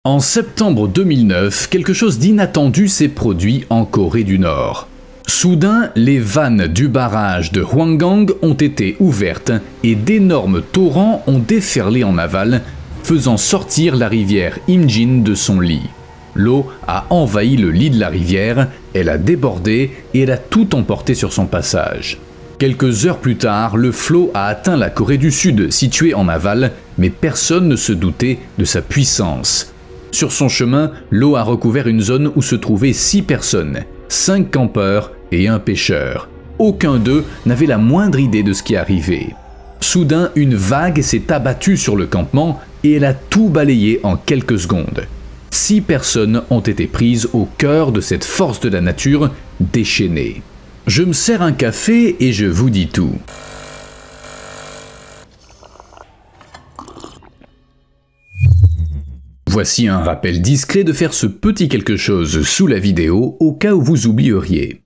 En septembre 2009, quelque chose d'inattendu s'est produit en Corée du Nord. Soudain, les vannes du barrage de Hwanggang ont été ouvertes et d'énormes torrents ont déferlé en aval, faisant sortir la rivière Imjin de son lit. L'eau a envahi le lit de la rivière, elle a débordé et elle a tout emporté sur son passage. Quelques heures plus tard, le flot a atteint la Corée du Sud, située en aval, mais personne ne se doutait de sa puissance. Sur son chemin, l'eau a recouvert une zone où se trouvaient 6 personnes, 5 campeurs et un pêcheur. Aucun d'eux n'avait la moindre idée de ce qui arrivait. Soudain, une vague s'est abattue sur le campement et elle a tout balayé en quelques secondes. 6 personnes ont été prises au cœur de cette force de la nature déchaînée. Je me sers un café et je vous dis tout. Voici un rappel discret de faire ce petit quelque chose sous la vidéo au cas où vous oublieriez.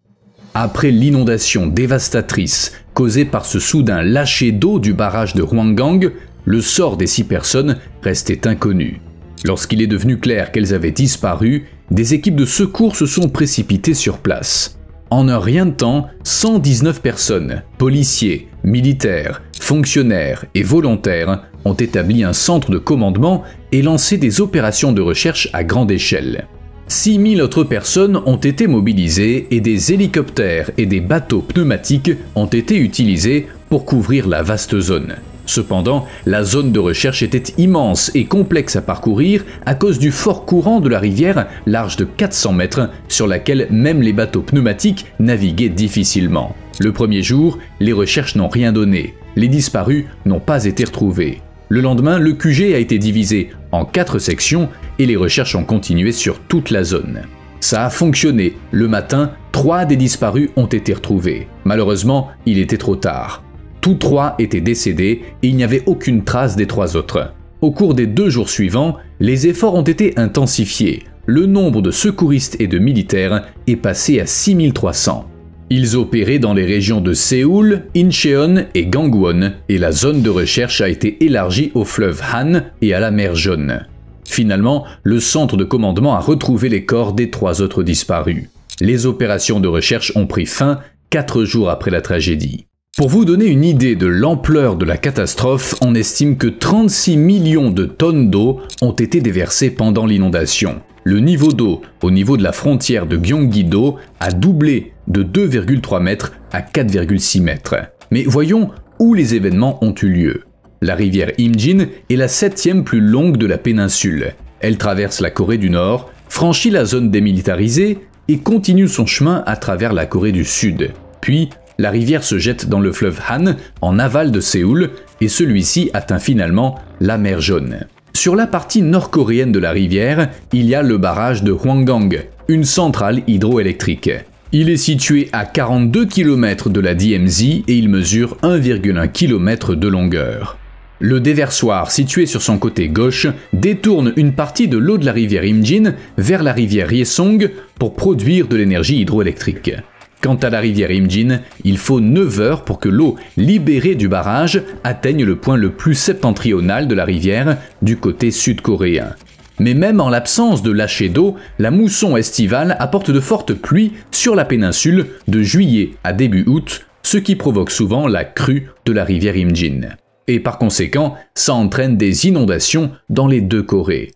Après l'inondation dévastatrice causée par ce soudain lâcher d'eau du barrage de Hwanggang, le sort des 6 personnes restait inconnu. Lorsqu'il est devenu clair qu'elles avaient disparu, des équipes de secours se sont précipitées sur place. En un rien de temps, 119 personnes, policiers, militaires, fonctionnaires et volontaires ont établi un centre de commandement et lancé des opérations de recherche à grande échelle. 6000 autres personnes ont été mobilisées et des hélicoptères et des bateaux pneumatiques ont été utilisés pour couvrir la vaste zone. Cependant, la zone de recherche était immense et complexe à parcourir à cause du fort courant de la rivière large de 400 mètres sur laquelle même les bateaux pneumatiques naviguaient difficilement. Le premier jour, les recherches n'ont rien donné. Les disparus n'ont pas été retrouvés. Le lendemain, le QG a été divisé en 4 sections et les recherches ont continué sur toute la zone. Ça a fonctionné. Le matin, 3 des disparus ont été retrouvés. Malheureusement, il était trop tard. Tous 3 étaient décédés et il n'y avait aucune trace des 3 autres. Au cours des 2 jours suivants, les efforts ont été intensifiés. Le nombre de secouristes et de militaires est passé à 6300. Ils opéraient dans les régions de Séoul, Incheon et Gangwon et la zone de recherche a été élargie au fleuve Han et à la mer Jaune. Finalement, le centre de commandement a retrouvé les corps des 3 autres disparus. Les opérations de recherche ont pris fin 4 jours après la tragédie. Pour vous donner une idée de l'ampleur de la catastrophe, on estime que 36 millions de tonnes d'eau ont été déversées pendant l'inondation. Le niveau d'eau au niveau de la frontière de Gyeonggi-do a doublé de 2,3 mètres à 4,6 mètres. Mais voyons où les événements ont eu lieu. La rivière Imjin est la 7e plus longue de la péninsule. Elle traverse la Corée du Nord, franchit la zone démilitarisée et continue son chemin à travers la Corée du Sud. Puis, la rivière se jette dans le fleuve Han en aval de Séoul et celui-ci atteint finalement la mer Jaune. Sur la partie nord-coréenne de la rivière, il y a le barrage de Hwanggang, une centrale hydroélectrique. Il est situé à 42 km de la DMZ et il mesure 1,1 km de longueur. Le déversoir situé sur son côté gauche détourne une partie de l'eau de la rivière Imjin vers la rivière Hyeseong pour produire de l'énergie hydroélectrique. Quant à la rivière Imjin, il faut 9 heures pour que l'eau libérée du barrage atteigne le point le plus septentrional de la rivière du côté sud-coréen. Mais même en l'absence de lâcher d'eau, la mousson estivale apporte de fortes pluies sur la péninsule de juillet à début août, ce qui provoque souvent la crue de la rivière Imjin. Et par conséquent, ça entraîne des inondations dans les 2 Corées.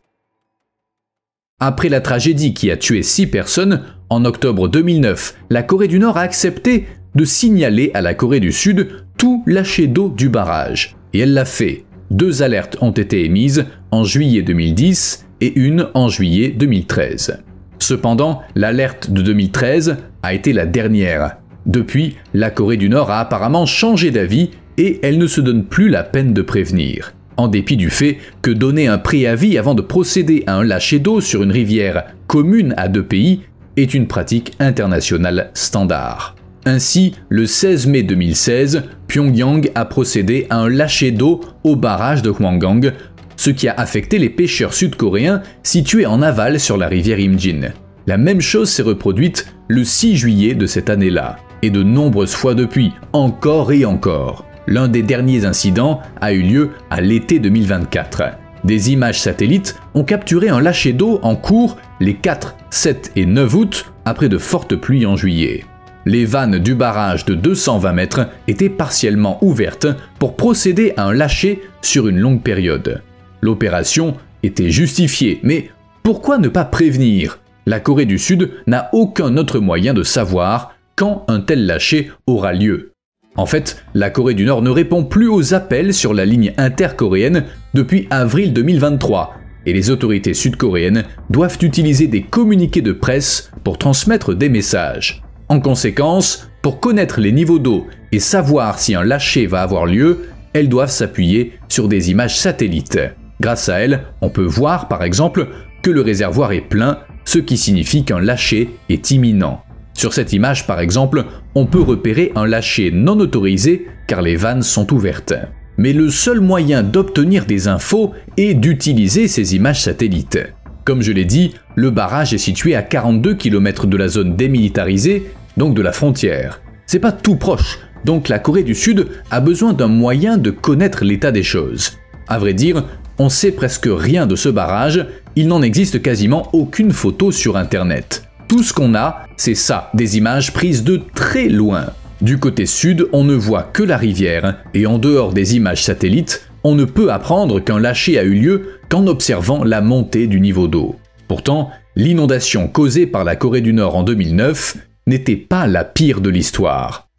Après la tragédie qui a tué 6 personnes, en octobre 2009, la Corée du Nord a accepté de signaler à la Corée du Sud tout lâcher d'eau du barrage. Et elle l'a fait. 2 alertes ont été émises en juillet 2010 et une en juillet 2013. Cependant, l'alerte de 2013 a été la dernière. Depuis, la Corée du Nord a apparemment changé d'avis et elle ne se donne plus la peine de prévenir. En dépit du fait que donner un préavis avant de procéder à un lâcher d'eau sur une rivière commune à 2 pays est une pratique internationale standard. Ainsi, le 16 mai 2016, Pyongyang a procédé à un lâcher d'eau au barrage de Hwanggang, ce qui a affecté les pêcheurs sud-coréens situés en aval sur la rivière Imjin. La même chose s'est reproduite le 6 juillet de cette année-là, et de nombreuses fois depuis, encore et encore. L'un des derniers incidents a eu lieu à l'été 2024. Des images satellites ont capturé un lâcher d'eau en cours les 4, 7 et 9 août après de fortes pluies en juillet. Les vannes du barrage de 220 mètres étaient partiellement ouvertes pour procéder à un lâcher sur une longue période. L'opération était justifiée, mais pourquoi ne pas prévenir? La Corée du Sud n'a aucun autre moyen de savoir quand un tel lâcher aura lieu. En fait, la Corée du Nord ne répond plus aux appels sur la ligne intercoréenne depuis avril 2023 et les autorités sud-coréennes doivent utiliser des communiqués de presse pour transmettre des messages. En conséquence, pour connaître les niveaux d'eau et savoir si un lâcher va avoir lieu, elles doivent s'appuyer sur des images satellites. Grâce à elles, on peut voir par exemple que le réservoir est plein, ce qui signifie qu'un lâcher est imminent. Sur cette image par exemple, on peut repérer un lâcher non autorisé car les vannes sont ouvertes. Mais le seul moyen d'obtenir des infos est d'utiliser ces images satellites. Comme je l'ai dit, le barrage est situé à 42 km de la zone démilitarisée, donc de la frontière. C'est pas tout proche, donc la Corée du Sud a besoin d'un moyen de connaître l'état des choses. À vrai dire, on sait presque rien de ce barrage, il n'en existe quasiment aucune photo sur internet. Tout ce qu'on a, c'est ça, des images prises de très loin. Du côté sud, on ne voit que la rivière, et en dehors des images satellites, on ne peut apprendre qu'un lâcher a eu lieu qu'en observant la montée du niveau d'eau. Pourtant, l'inondation causée par la Corée du Nord en 2009 n'était pas la pire de l'histoire.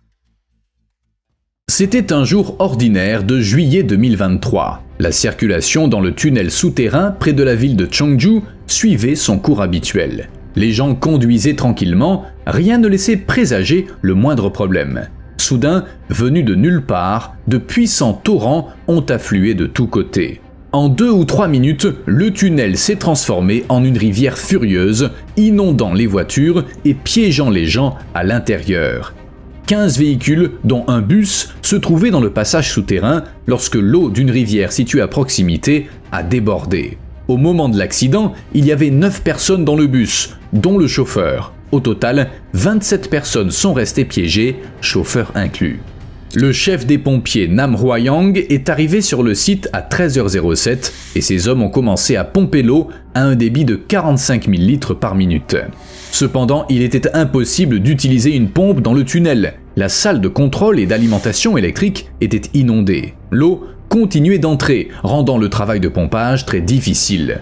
C'était un jour ordinaire de juillet 2023. La circulation dans le tunnel souterrain près de la ville de Cheongju suivait son cours habituel. Les gens conduisaient tranquillement, rien ne laissait présager le moindre problème. Soudain, venus de nulle part, de puissants torrents ont afflué de tous côtés. En 2 ou 3 minutes, le tunnel s'est transformé en une rivière furieuse, inondant les voitures et piégeant les gens à l'intérieur. 15 véhicules, dont un bus, se trouvaient dans le passage souterrain lorsque l'eau d'une rivière située à proximité a débordé. Au moment de l'accident, il y avait 9 personnes dans le bus, dont le chauffeur. Au total, 27 personnes sont restées piégées, chauffeur inclus. Le chef des pompiers Nam Hwa-young est arrivé sur le site à 13h07 et ses hommes ont commencé à pomper l'eau à un débit de 45 000 litres par minute. Cependant, il était impossible d'utiliser une pompe dans le tunnel. La salle de contrôle et d'alimentation électrique était inondée. L'eau continuait d'entrer, rendant le travail de pompage très difficile.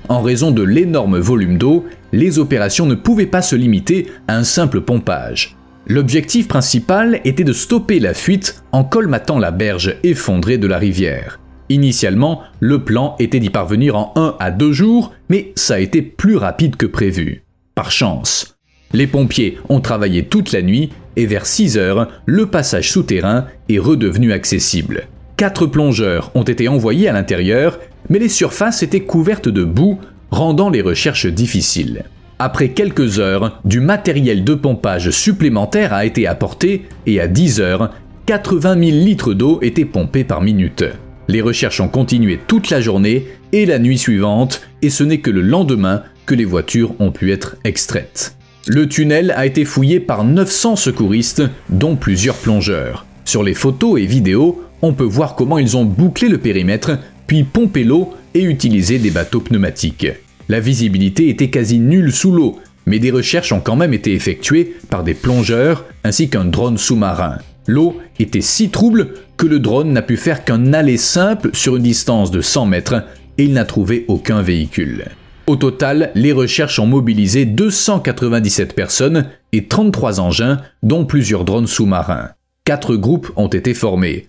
En raison de l'énorme volume d'eau, les opérations ne pouvaient pas se limiter à un simple pompage. L'objectif principal était de stopper la fuite en colmatant la berge effondrée de la rivière. Initialement, le plan était d'y parvenir en 1 à 2 jours, mais ça a été plus rapide que prévu. Par chance. Les pompiers ont travaillé toute la nuit et vers 6 heures, le passage souterrain est redevenu accessible. 4 plongeurs ont été envoyés à l'intérieur, mais les surfaces étaient couvertes de boue, rendant les recherches difficiles. Après quelques heures, du matériel de pompage supplémentaire a été apporté et à 10 heures, 80 000 litres d'eau étaient pompés par minute. Les recherches ont continué toute la journée et la nuit suivante, et ce n'est que le lendemain que les voitures ont pu être extraites. Le tunnel a été fouillé par 900 secouristes, dont plusieurs plongeurs. Sur les photos et vidéos, on peut voir comment ils ont bouclé le périmètre, puis pompé l'eau et utilisé des bateaux pneumatiques. La visibilité était quasi nulle sous l'eau, mais des recherches ont quand même été effectuées par des plongeurs ainsi qu'un drone sous-marin. L'eau était si trouble que le drone n'a pu faire qu'un aller simple sur une distance de 100 mètres et il n'a trouvé aucun véhicule. Au total, les recherches ont mobilisé 297 personnes et 33 engins, dont plusieurs drones sous-marins. 4 groupes ont été formés.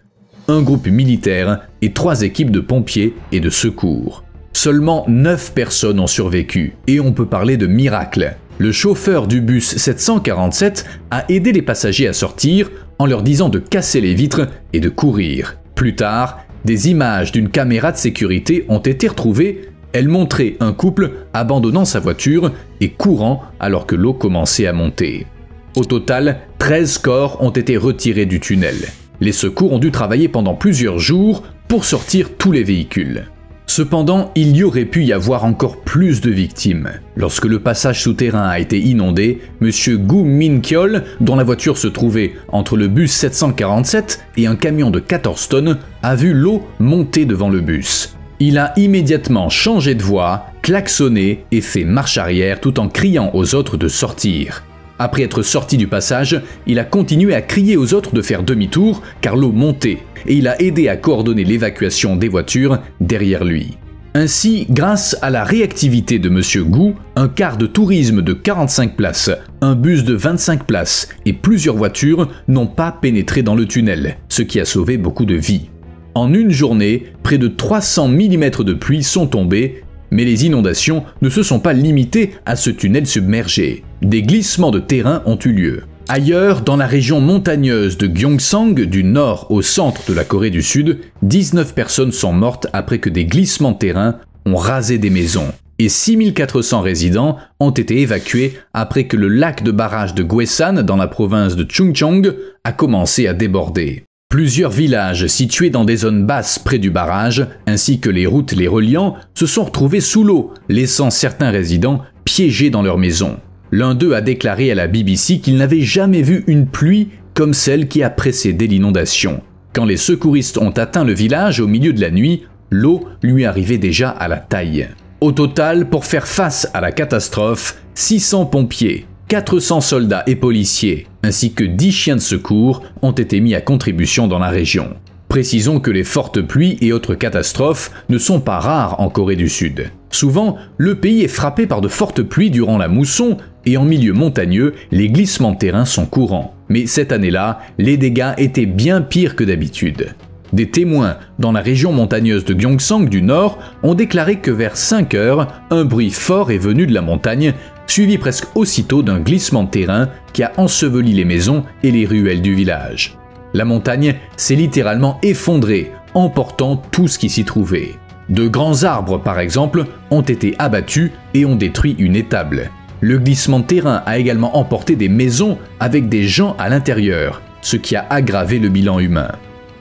Un groupe militaire et 3 équipes de pompiers et de secours. Seulement 9 personnes ont survécu, et on peut parler de miracle. Le chauffeur du bus 747 a aidé les passagers à sortir en leur disant de casser les vitres et de courir. Plus tard, des images d'une caméra de sécurité ont été retrouvées. Elles montraient un couple abandonnant sa voiture et courant alors que l'eau commençait à monter. Au total, 13 corps ont été retirés du tunnel. Les secours ont dû travailler pendant plusieurs jours pour sortir tous les véhicules. Cependant, il y aurait pu y avoir encore plus de victimes. Lorsque le passage souterrain a été inondé, M. Gu Min-kyol, dont la voiture se trouvait entre le bus 747 et un camion de 14 tonnes, a vu l'eau monter devant le bus. Il a immédiatement changé de voie, klaxonné et fait marche arrière tout en criant aux autres de sortir. Après être sorti du passage, il a continué à crier aux autres de faire demi-tour car l'eau montait et il a aidé à coordonner l'évacuation des voitures derrière lui. Ainsi, grâce à la réactivité de M. Gu, un car de tourisme de 45 places, un bus de 25 places et plusieurs voitures n'ont pas pénétré dans le tunnel, ce qui a sauvé beaucoup de vies. En une journée, près de 300 mm de pluie sont tombés, mais les inondations ne se sont pas limitées à ce tunnel submergé. Des glissements de terrain ont eu lieu. Ailleurs, dans la région montagneuse de Gyeongsang, du nord au centre de la Corée du Sud, 19 personnes sont mortes après que des glissements de terrain ont rasé des maisons. Et 6400 résidents ont été évacués après que le lac de barrage de Gwesan, dans la province de Chungcheong, a commencé à déborder. Plusieurs villages situés dans des zones basses près du barrage, ainsi que les routes les reliant, se sont retrouvés sous l'eau, laissant certains résidents piégés dans leurs maisons. L'un d'eux a déclaré à la BBC qu'il n'avait jamais vu une pluie comme celle qui a précédé l'inondation. Quand les secouristes ont atteint le village au milieu de la nuit, l'eau lui arrivait déjà à la taille. Au total, pour faire face à la catastrophe, 600 pompiers, 400 soldats et policiers, ainsi que 10 chiens de secours ont été mis à contribution dans la région. Précisons que les fortes pluies et autres catastrophes ne sont pas rares en Corée du Sud. Souvent, le pays est frappé par de fortes pluies durant la mousson et en milieu montagneux, les glissements de terrain sont courants. Mais cette année-là, les dégâts étaient bien pires que d'habitude. Des témoins dans la région montagneuse de Gyeongsang du Nord ont déclaré que vers 5 heures, un bruit fort est venu de la montagne, suivi presque aussitôt d'un glissement de terrain qui a enseveli les maisons et les ruelles du village. La montagne s'est littéralement effondrée, emportant tout ce qui s'y trouvait. De grands arbres, par exemple, ont été abattus et ont détruit une étable. Le glissement de terrain a également emporté des maisons avec des gens à l'intérieur, ce qui a aggravé le bilan humain.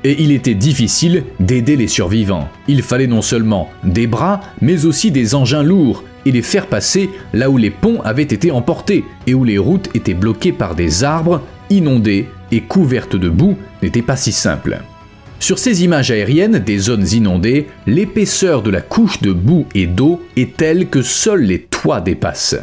Et il était difficile d'aider les survivants. Il fallait non seulement des bras, mais aussi des engins lourds et les faire passer là où les ponts avaient été emportés et où les routes étaient bloquées par des arbres, inondées et couvertes de boue n'était pas si simple. Sur ces images aériennes des zones inondées, l'épaisseur de la couche de boue et d'eau est telle que seuls les toits dépassent.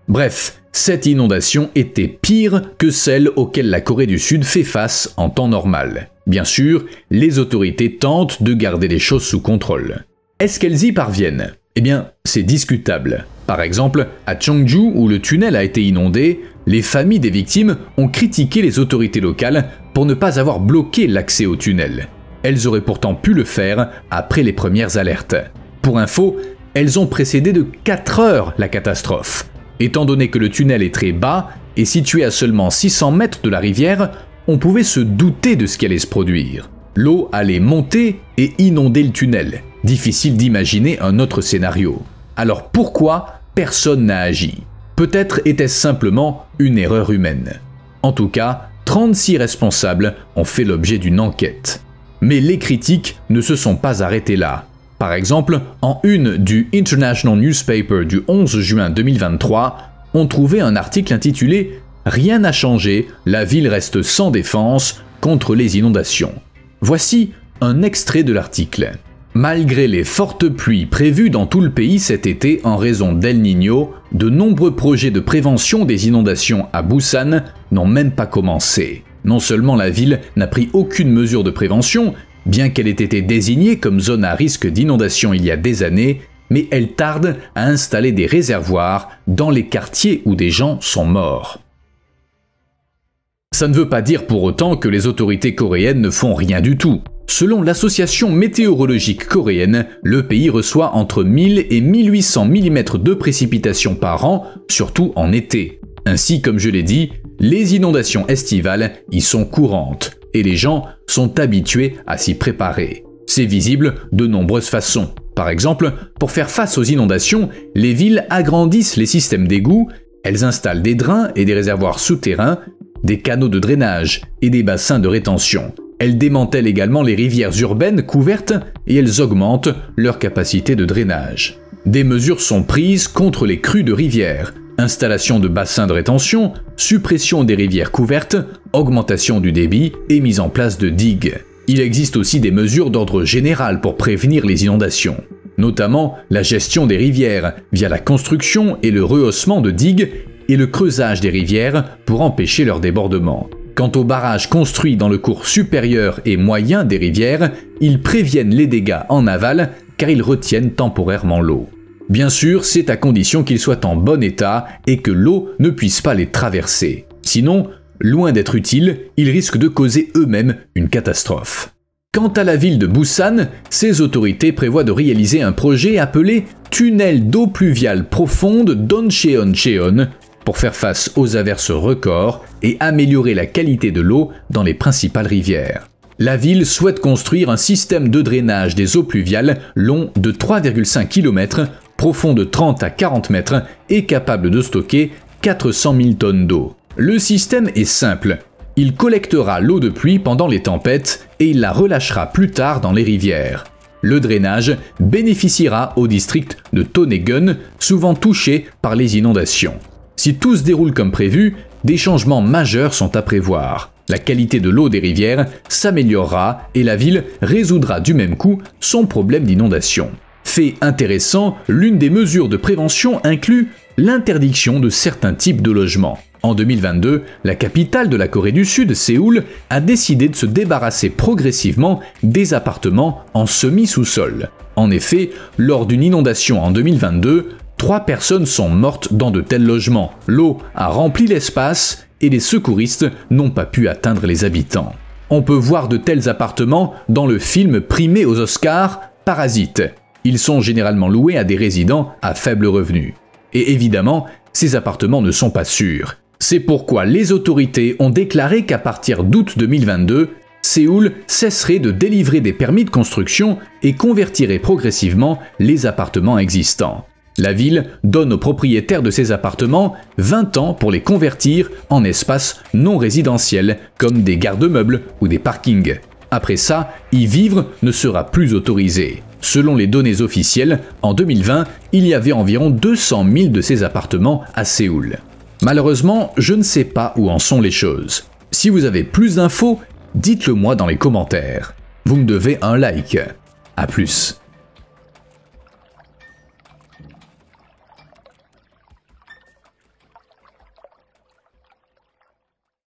Bref, cette inondation était pire que celle auxquelles la Corée du Sud fait face en temps normal. Bien sûr, les autorités tentent de garder les choses sous contrôle. Est-ce qu'elles y parviennent? Eh bien, c'est discutable. Par exemple, à Cheongju, où le tunnel a été inondé, les familles des victimes ont critiqué les autorités locales pour ne pas avoir bloqué l'accès au tunnel. Elles auraient pourtant pu le faire après les premières alertes. Pour info, elles ont précédé de 4 heures la catastrophe. Étant donné que le tunnel est très bas et situé à seulement 600 mètres de la rivière, on pouvait se douter de ce qui allait se produire. L'eau allait monter et inonder le tunnel. Difficile d'imaginer un autre scénario. Alors pourquoi personne n'a agi? Peut-être était-ce simplement une erreur humaine. En tout cas, 36 responsables ont fait l'objet d'une enquête. Mais les critiques ne se sont pas arrêtées là. Par exemple, en une du International Newspaper du 11 juin 2023, on trouvait un article intitulé « Rien n'a changé, la ville reste sans défense contre les inondations ». Voici un extrait de l'article. Malgré les fortes pluies prévues dans tout le pays cet été en raison d'El Niño, de nombreux projets de prévention des inondations à Busan n'ont même pas commencé. Non seulement la ville n'a pris aucune mesure de prévention, bien qu'elle ait été désignée comme zone à risque d'inondation il y a des années, mais elle tarde à installer des réservoirs dans les quartiers où des gens sont morts. Ça ne veut pas dire pour autant que les autorités coréennes ne font rien du tout. Selon l'association météorologique coréenne, le pays reçoit entre 1000 et 1800 mm de précipitations par an, surtout en été. Ainsi, comme je l'ai dit, les inondations estivales y sont courantes et les gens sont habitués à s'y préparer. C'est visible de nombreuses façons. Par exemple, pour faire face aux inondations, les villes agrandissent les systèmes d'égouts, elles installent des drains et des réservoirs souterrains, des canaux de drainage et des bassins de rétention. Elles démantèlent également les rivières urbaines couvertes et elles augmentent leur capacité de drainage. Des mesures sont prises contre les crues de rivières, installation de bassins de rétention, suppression des rivières couvertes, augmentation du débit et mise en place de digues. Il existe aussi des mesures d'ordre général pour prévenir les inondations. notamment la gestion des rivières via la construction et le rehaussement de digues et le creusage des rivières pour empêcher leur débordement. Quant aux barrages construits dans le cours supérieur et moyen des rivières, ils préviennent les dégâts en aval car ils retiennent temporairement l'eau. Bien sûr, c'est à condition qu'ils soient en bon état et que l'eau ne puisse pas les traverser. Sinon, loin d'être utiles, ils risquent de causer eux-mêmes une catastrophe. Quant à la ville de Busan, ses autorités prévoient de réaliser un projet appelé Tunnel d'eau pluviale profonde d'Oncheoncheon pour faire face aux averses records et améliorer la qualité de l'eau dans les principales rivières. La ville souhaite construire un système de drainage des eaux pluviales long de 3,5 km, profond de 30 à 40 mètres et capable de stocker 400 000 tonnes d'eau. Le système est simple. Il collectera l'eau de pluie pendant les tempêtes et il la relâchera plus tard dans les rivières. Le drainage bénéficiera au district de Tonegun, souvent touché par les inondations. Si tout se déroule comme prévu, des changements majeurs sont à prévoir. La qualité de l'eau des rivières s'améliorera et la ville résoudra du même coup son problème d'inondation. Fait intéressant, l'une des mesures de prévention inclut l'interdiction de certains types de logements. En 2022, la capitale de la Corée du Sud, Séoul, a décidé de se débarrasser progressivement des appartements en semi-sous-sol. En effet, lors d'une inondation en 2022, 3 personnes sont mortes dans de tels logements. L'eau a rempli l'espace et les secouristes n'ont pas pu atteindre les habitants. On peut voir de tels appartements dans le film primé aux Oscars, Parasite. Ils sont généralement loués à des résidents à faible revenu. Et évidemment, ces appartements ne sont pas sûrs. C'est pourquoi les autorités ont déclaré qu'à partir d'août 2022, Séoul cesserait de délivrer des permis de construction et convertirait progressivement les appartements existants. La ville donne aux propriétaires de ces appartements 20 ans pour les convertir en espaces non résidentiels, comme des garde-meubles ou des parkings. Après ça, y vivre ne sera plus autorisé. Selon les données officielles, en 2020, il y avait environ 200 000 de ces appartements à Séoul. Malheureusement, je ne sais pas où en sont les choses. Si vous avez plus d'infos, dites-le moi dans les commentaires. Vous me devez un like. À plus.